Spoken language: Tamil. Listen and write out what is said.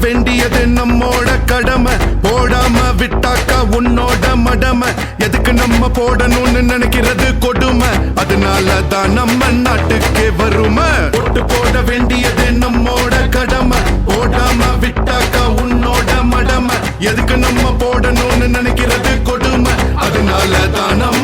வேண்டியது நம்மோட கடமை, போடாம விட்டாக்கா உன்னோட மடமை. எதுக்கு நம்ம போடணும்னு நினைக்கிறது கொடுமை, அதனால தான் நம்ம நாட்டுக்கே வருமை. ஒட்டு போட வேண்டியது நம்மோட கடமை, போடாம விட்டாக்கா உன்னோட மடமை. எதுக்கு நம்ம போடணும்னு நினைக்கிறது கொடுமை, அதனால தான் நம்ம